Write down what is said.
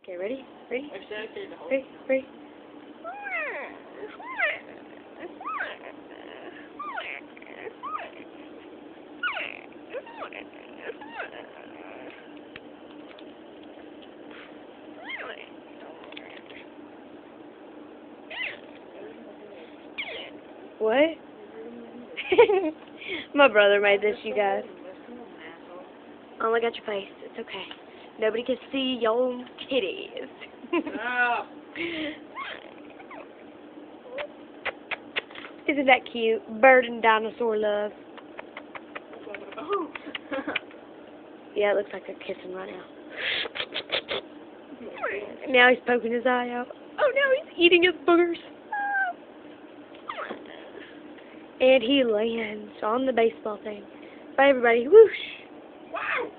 Okay, ready? Ready? I've said okay the whole Ready? Ready? What? My brother made this, you guys. Oh, look at your face. It's okay. Nobody can see your titties. Ah. Isn't that cute? Bird and dinosaur love. Oh. Yeah, it looks like they're kissing right now. Now he's poking his eye out. Oh, now he's eating his boogers. And he lands on the baseball thing. Bye, everybody. Whoosh. Wow.